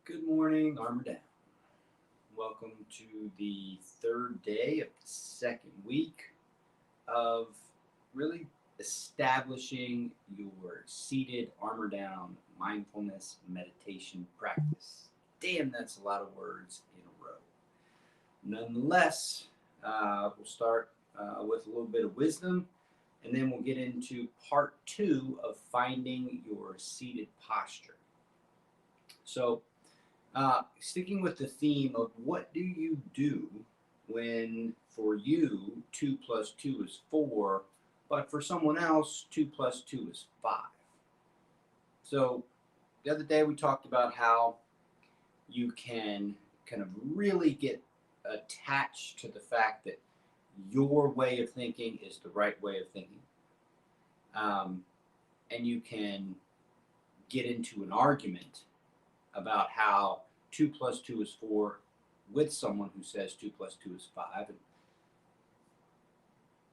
Good morning, Armor Down. Welcome to the third day of the second week of really establishing your seated Armor Down mindfulness meditation practice. Damn, that's a lot of words in a row. Nonetheless, we'll start with a little bit of wisdom, and then we'll get into part two of finding your seated posture. So, sticking with the theme of what do you do when for you 2 plus 2 is 4, but for someone else 2 plus 2 is 5. So the other day we talked about how you can kind of really get attached to the fact that your way of thinking is the right way of thinking. And you can get into an argument about how 2 plus 2 is 4 with someone who says 2 plus 2 is 5. And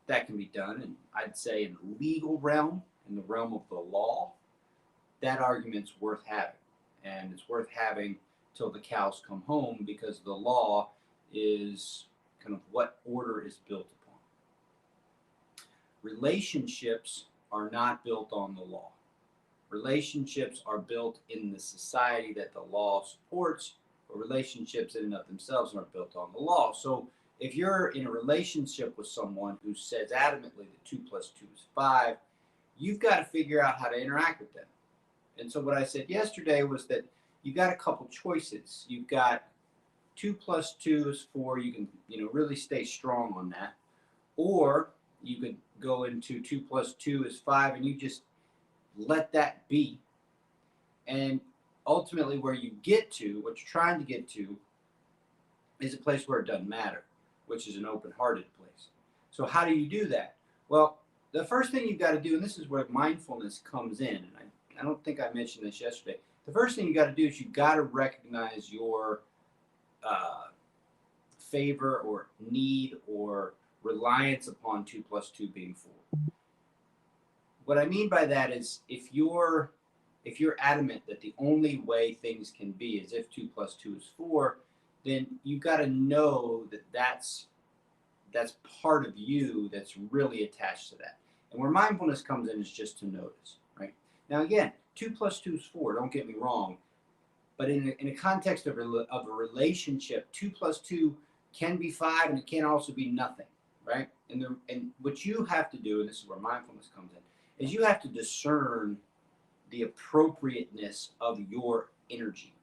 that can be done. And I'd say in the legal realm, in the realm of the law, that argument's worth having. And it's worth having till the cows come home because the law is kind of what order is built upon. Relationships are not built on the law. Relationships are built in the society that the law supports, but relationships in and of themselves aren't built on the law. So if you're in a relationship with someone who says adamantly that 2 plus 2 is 5, you've got to figure out how to interact with them. And so what I said yesterday was that you've got a couple choices. You've got 2 plus 2 is 4. You can, really stay strong on that. Or you could go into 2 plus 2 is 5 and you just let that be. And ultimately where you get to, what you're trying to get to, is a place where it doesn't matter, which is an open-hearted place. So how do you do that? Well, the first thing you've got to do, and this is where mindfulness comes in, and I don't think I mentioned this yesterday. The first thing you got to do is you got to recognize your favor or need or reliance upon 2 plus 2 being 4. What I mean by that is if you're adamant that the only way things can be is if 2 plus 2 is 4, then you've got to know that that's part of you that's really attached to that. And where mindfulness comes in is just to notice, right? Now again, 2 plus 2 is 4, don't get me wrong, but in a context of a relationship, 2 plus 2 can be 5 and it can also be nothing, right? And what you have to do, and this is where mindfulness comes in, is you have to discern the appropriateness of your energy,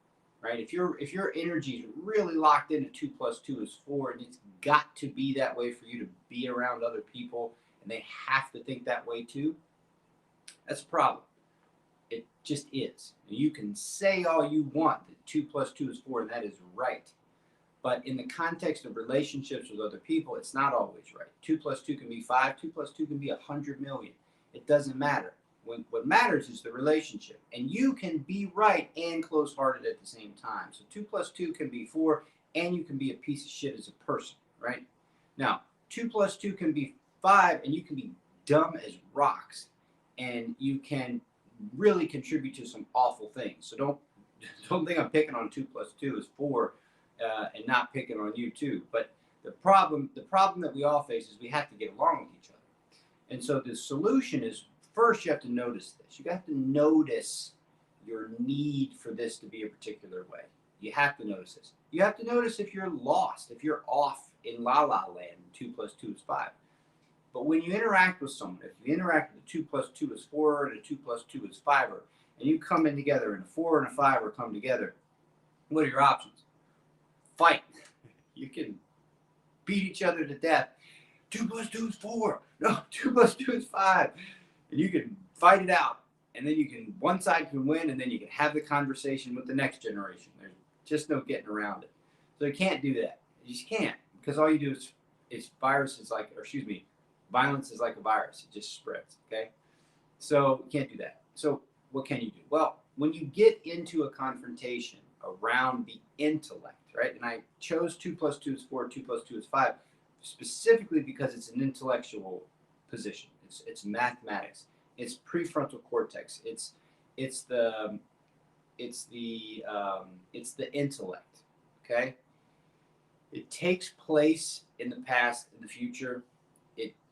right? If your energy is really locked into 2 plus 2 is 4, and it's got to be that way for you to be around other people, and they have to think that way too, that's a problem. It just is. You can say all you want that 2 plus 2 is 4, and that is right. But in the context of relationships with other people, it's not always right. 2 plus 2 can be 5. 2 plus 2 can be 100 million. It doesn't matter. What matters is the relationship. And you can be right and close-hearted at the same time. So 2 plus 2 can be 4, and you can be a piece of shit as a person, right? Now, 2 plus 2 can be 5, and you can be dumb as rocks. And you can really contribute to some awful things. So don't think I'm picking on 2 plus 2 is 4 and not picking on you too. But the problem that we all face is we have to get along with each other. And so the solution is, first you have to notice this. You have to notice your need for this to be a particular way. You have to notice this. You have to notice if you're lost, if you're off in la la land, 2 plus 2 is 5. But when you interact with someone, if you interact with a 2 plus 2 is 4 and a 2 plus 2 is 5, and you come in together and a 4 and a 5 come together, what are your options? Fight. You can beat each other to death. 2 plus 2 is 4. No, 2 plus 2 is 5. And you can fight it out. And then one side can win, and then you can have the conversation with the next generation. There's just no getting around it. So you can't do that. You just can't. Because all you do is violence is like a virus. It just spreads, okay? So you can't do that. So what can you do? Well, when you get into a confrontation around the intellect, right? And I chose 2 plus 2 is 4, 2 plus 2 is 5, specifically because it's an intellectual position. It's mathematics. It's prefrontal cortex. It's the it's the intellect. Okay, it takes place in the past and the future.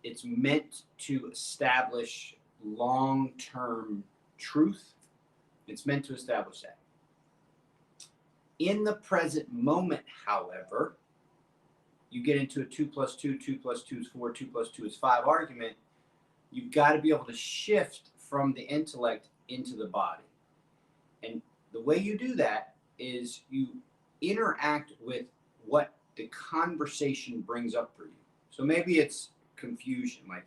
It's meant to establish long-term truth. It's meant to establish that. In the present moment, however, you get into a 2 plus 2, 2 plus 2 is 4, 2 plus 2 is 5 argument. You've got to be able to shift from the intellect into the body. And the way you do that is you interact with what the conversation brings up for you. So maybe it's confusion. Like,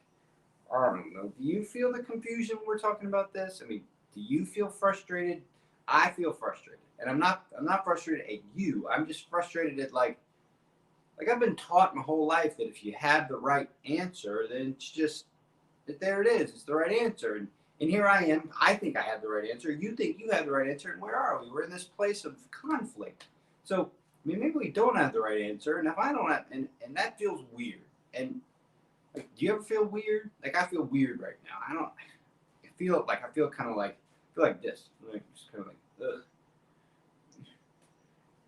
I don't know, do you feel the confusion when we're talking about this? I mean, do you feel frustrated? I feel frustrated. And I'm not frustrated at you. I'm just frustrated at like I've been taught my whole life that if you have the right answer, then it's just that there it is. It's the right answer. And here I am. I think I have the right answer. You think you have the right answer. And where are we? We're in this place of conflict. So, I mean, maybe we don't have the right answer. And if I don't have, and that feels weird. And like, do you ever feel weird? Like, I feel weird right now. I feel kind of like, this. Like, just kind of like, ugh.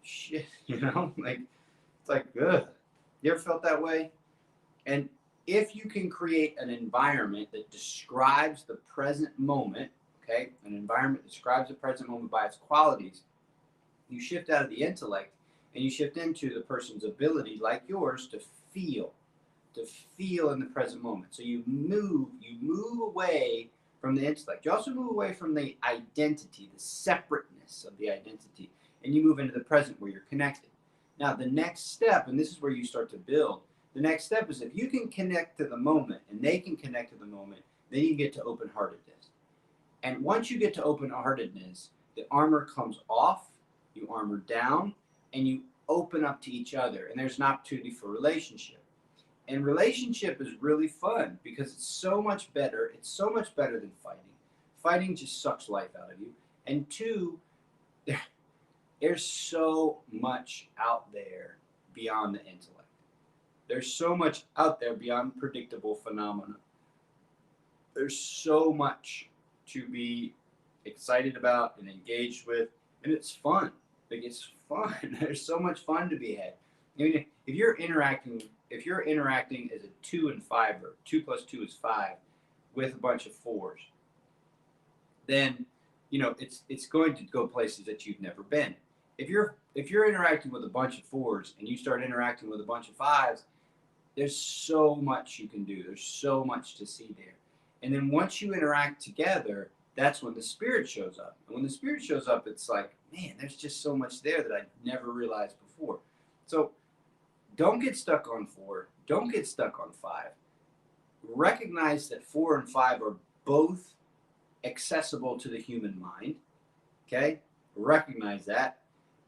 Shit, like, it's like, ugh. You ever felt that way? And if you can create an environment that describes the present moment, okay, an environment that describes the present moment by its qualities, you shift out of the intellect and you shift into the person's ability, like yours, to feel in the present moment. So you move away from the intellect. You also move away from the identity, the separateness of the identity, and you move into the present where you're connected. Now, the next step, and this is where you start to build, the next step is if you can connect to the moment and they can connect to the moment, then you get to open-heartedness. And once you get to open-heartedness, the armor comes off, you armor down, and you open up to each other. And there's an opportunity for relationship. And relationship is really fun because it's so much better. It's so much better than fighting. Fighting just sucks life out of you. And two, there's so much out there beyond the intellect. There's so much out there beyond predictable phenomena. There's so much to be excited about and engaged with, and it's fun. Like, it's fun. There's so much fun to be had. I mean, if you're interacting as a 2 and 5, or 2 plus 2 is 5, with a bunch of 4s, then it's going to go places that you've never been. If you're interacting with a bunch of 4s and you start interacting with a bunch of 5s, there's so much you can do. There's so much to see there. And then once you interact together, that's when the spirit shows up. And when the spirit shows up, it's like, man, there's just so much there that I never realized before. So don't get stuck on 4. Don't get stuck on 5. Recognize that 4 and 5 are both accessible to the human mind. Okay? Recognize that.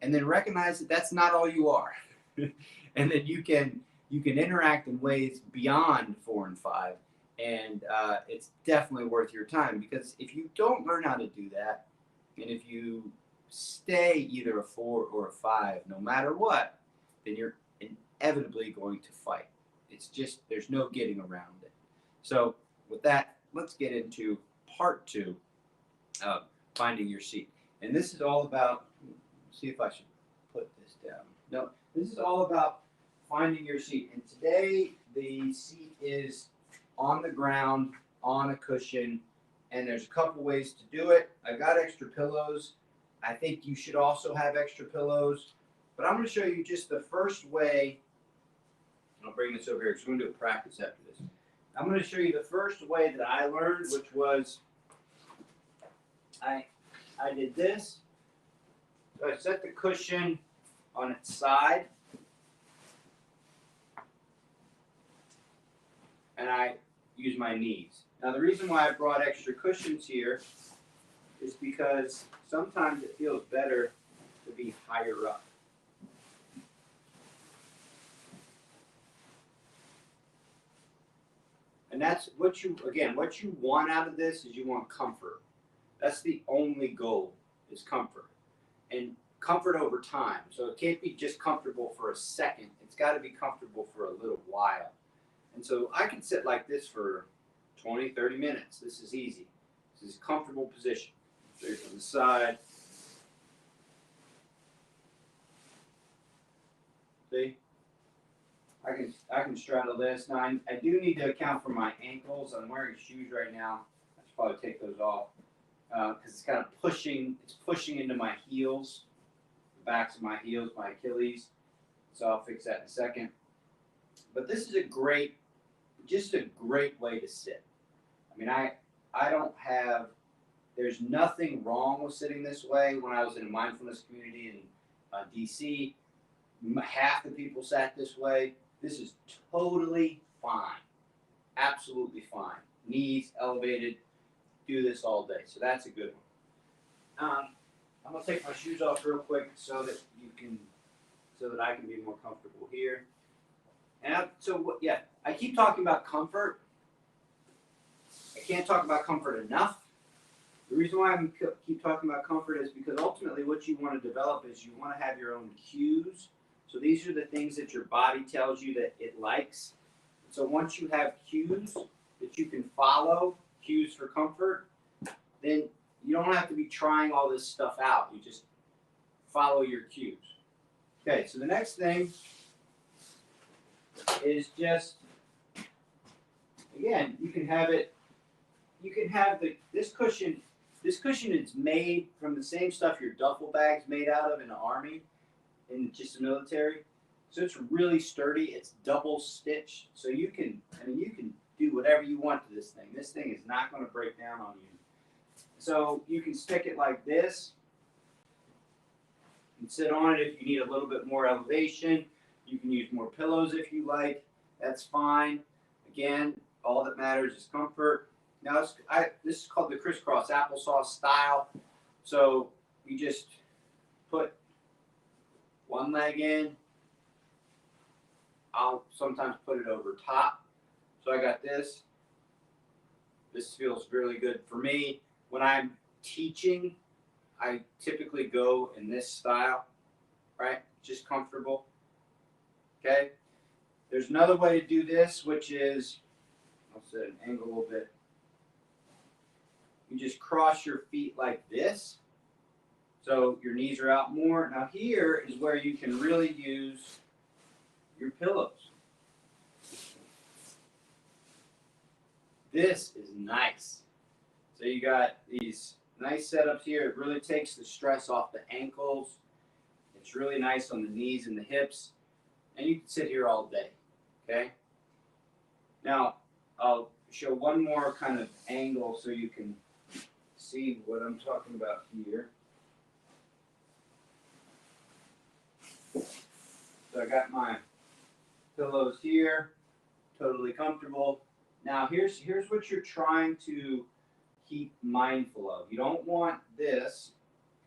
And then recognize that that's not all you are. And then you can interact in ways beyond 4 and 5. And it's definitely worth your time, because if you don't learn how to do that, and if you stay either a 4 or a 5, no matter what, then you're inevitably going to fight. It's just, there's no getting around it. So with that, let's get into part 2 of finding your seat. And this is all about, see if I should put this down. No, this is all about finding your seat. And today the seat is on the ground, on a cushion, and there's a couple ways to do it. I got extra pillows. I think you should also have extra pillows, but I'm going to show you just the first way. I'll bring this over here because we're going to do a practice after this. I'm going to show you the first way that I learned, which was I did this. So I set the cushion on its side, and I use my knees. Now, the reason why I brought extra cushions here is because sometimes it feels better to be higher up. And that's what you want out of this is you want comfort. That's the only goal, is comfort. And comfort over time. So it can't be just comfortable for a second. It's got to be comfortable for a little while. And so I can sit like this for 20, 30 minutes. This is easy. This is a comfortable position. Straight from the side. I can straddle this. Now I do need to account for my ankles. I'm wearing shoes right now. I should probably take those off because it's kind of pushing. It's pushing into my heels, the backs of my heels, my Achilles. So I'll fix that in a second. But this is just a great way to sit. I mean, I don't have. There's nothing wrong with sitting this way. When I was in a mindfulness community in DC, half the people sat this way. This is totally fine, absolutely fine. Knees elevated, do this all day. So that's a good one. I'm gonna take my shoes off real quick so that I can be more comfortable here. And I keep talking about comfort. I can't talk about comfort enough. The reason why I keep talking about comfort is because ultimately what you want to develop is you want to have your own cues. So these are the things that your body tells you that it likes. So once you have cues that you can follow, cues for comfort, then you don't have to be trying all this stuff out. You just follow your cues. Okay, so the next thing is just, again, you can have this cushion. This cushion is made from the same stuff your duffel bag's made out of in the Army, in just the military. So it's really sturdy. It's double stitched. So you can do whatever you want to this thing. This thing is not going to break down on you. So you can stick it like this and sit on it if you need a little bit more elevation. You can use more pillows if you like. That's fine. Again, all that matters is comfort. Now, this is called the Crisscross Applesauce style. So you just put one leg in. I'll sometimes put it over top. So I got this. This feels really good for me. When I'm teaching, I typically go in this style, right? Just comfortable. Okay. There's another way to do this, which is, I'll set an angle a little bit. You just cross your feet like this. So your knees are out more. Now here is where you can really use your pillows. This is nice. So you got these nice setups here. It really takes the stress off the ankles. It's really nice on the knees and the hips. And you can sit here all day, okay? Now, I'll show one more kind of angle so you can see what I'm talking about here. So I got my pillows here, totally comfortable. Now here's what you're trying to keep mindful of. You don't want this,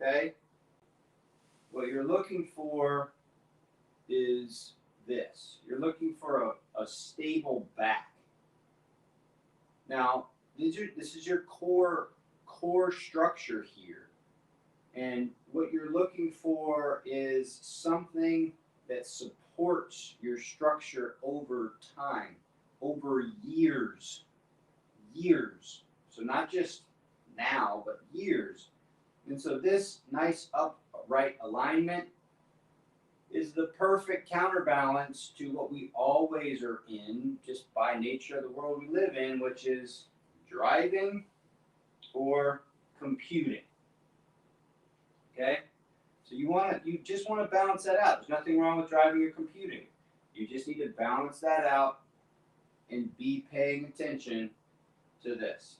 okay? What you're looking for is this. You're looking for a stable back. Now, this is your core structure here. And what you're looking for is something that supports your structure over time, over years. So not just now, but years. And so this nice upright alignment is the perfect counterbalance to what we always are in, just by nature of the world we live in, which is driving or computing. Okay? So you just want to balance that out. There's nothing wrong with driving or computing. You just need to balance that out and be paying attention to this.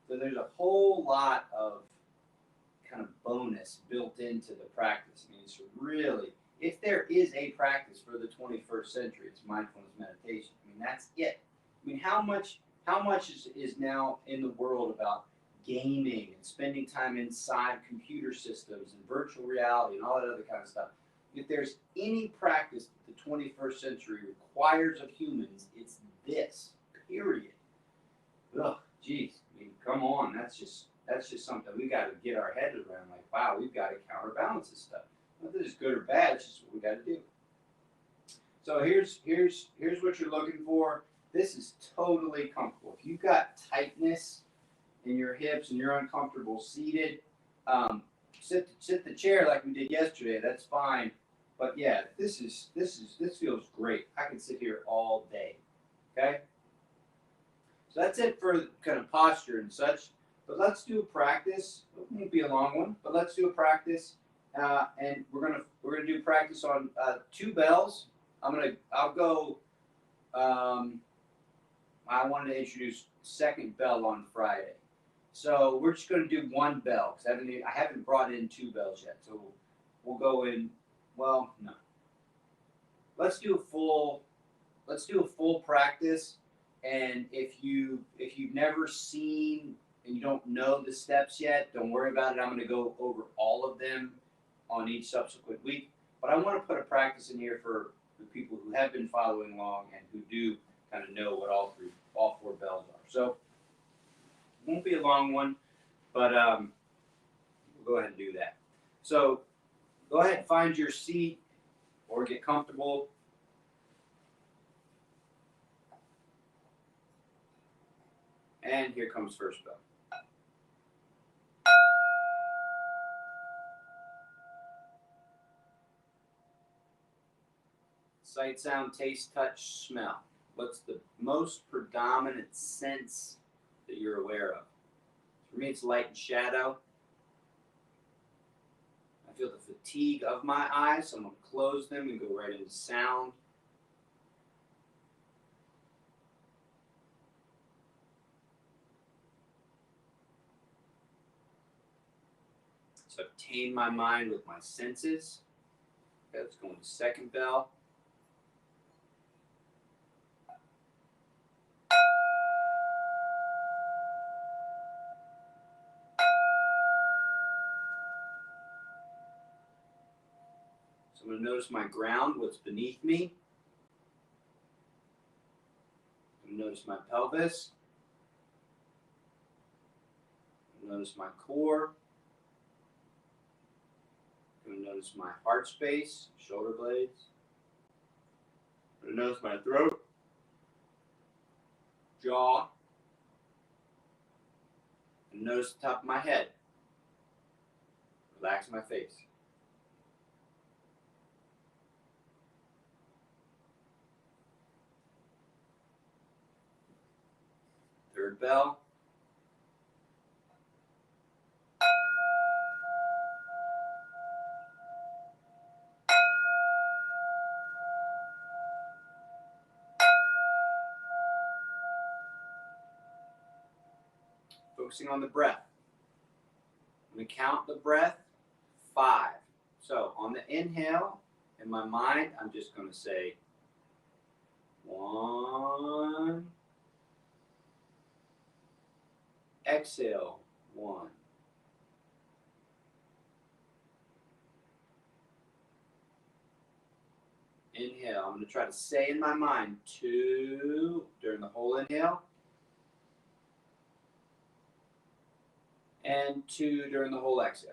So there's a whole lot of kind of bonus built into the practice. I mean, it's really, if there is a practice for the 21st century, it's mindfulness meditation. I mean, that's it. I mean, how much is now in the world about gaming and spending time inside computer systems and virtual reality and all that other kind of stuff? If there's any practice that the 21st century requires of humans, it's this, period. Ugh, geez, I mean, come on, that's just something we got to get our head around. Like, wow, we've got to counterbalance this stuff. Not that it's good or bad, it's just what we got to do. So here's what you're looking for. This is totally comfortable. If you've got tightness in your hips and you're uncomfortable seated, sit the chair like we did yesterday. That's fine. But yeah, this feels great. I can sit here all day. Okay? So that's it for kind of posture and such. But let's do a practice. It won't be a long one, but let's do a practice. And we're gonna do practice on 2 bells. I'll go. I wanted to introduce second bell on Friday. So we're just going to do 1 bell because I haven't brought in 2 bells yet. So we'll go in. Well, no. Let's do a full practice. And if you've never seen and you don't know the steps yet, don't worry about it. I'm going to go over all of them on each subsequent week. But I want to put a practice in here for the people who have been following along and who do kind of know what all 4 bells are. So it won't be a long one, but we'll go ahead and do that. So go ahead and find your seat or get comfortable. And here comes first bell. Sight, sound, taste, touch, smell. What's the most predominant sense that you're aware of? For me, it's light and shadow. I feel the fatigue of my eyes, so I'm going to close them and go right into sound. So I've tamed my mind with my senses. Okay, let's go into second bell. So I'm going to notice my ground, what's beneath me. I'm going to notice my pelvis. I'm going to notice my core. I'm going to notice my heart space, shoulder blades. I'm going to notice my throat, jaw. And notice the top of my head. Relax my face. Third bell. Focusing on the breath. I'm going to count the breath, 5. So on the inhale, in my mind, I'm just going to say 1. Exhale, 1. Inhale, I'm going to try to say in my mind 2 during the whole inhale. And 2 during the whole exhale.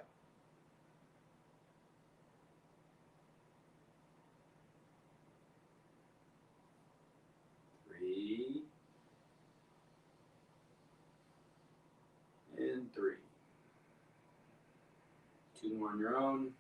3 and 3. 2 on your own.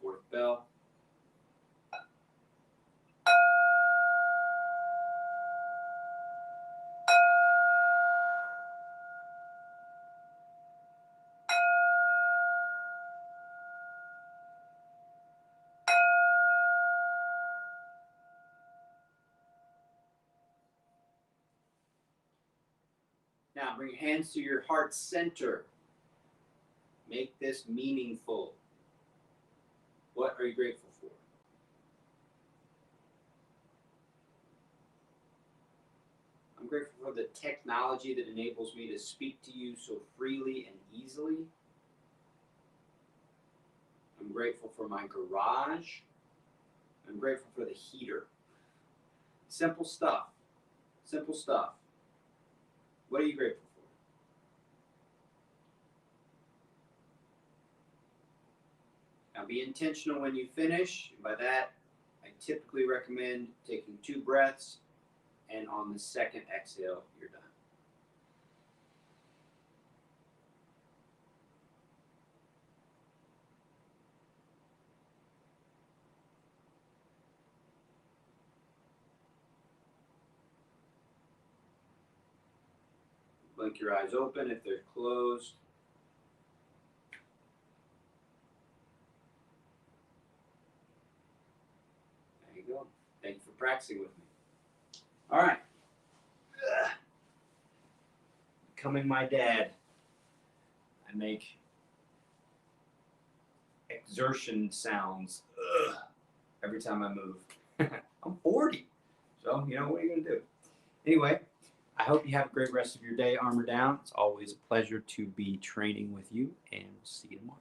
Fourth bell. Now bring your hands to your heart center. Make this meaningful. What are you grateful for? I'm grateful for the technology that enables me to speak to you so freely and easily. I'm grateful for my garage. I'm grateful for the heater. Simple stuff. Simple stuff. What are you grateful for? Now be intentional when you finish. By that, I typically recommend taking 2 breaths, and on the second exhale, you're done. Blink your eyes open if they're closed. There you go. Thank you for practicing with me. All right. Becoming my dad. I make exertion sounds every time I move. I'm 40. So, you know, what are you going to do? Anyway, I hope you have a great rest of your day, Armor Down. It's always a pleasure to be training with you, and we'll see you tomorrow.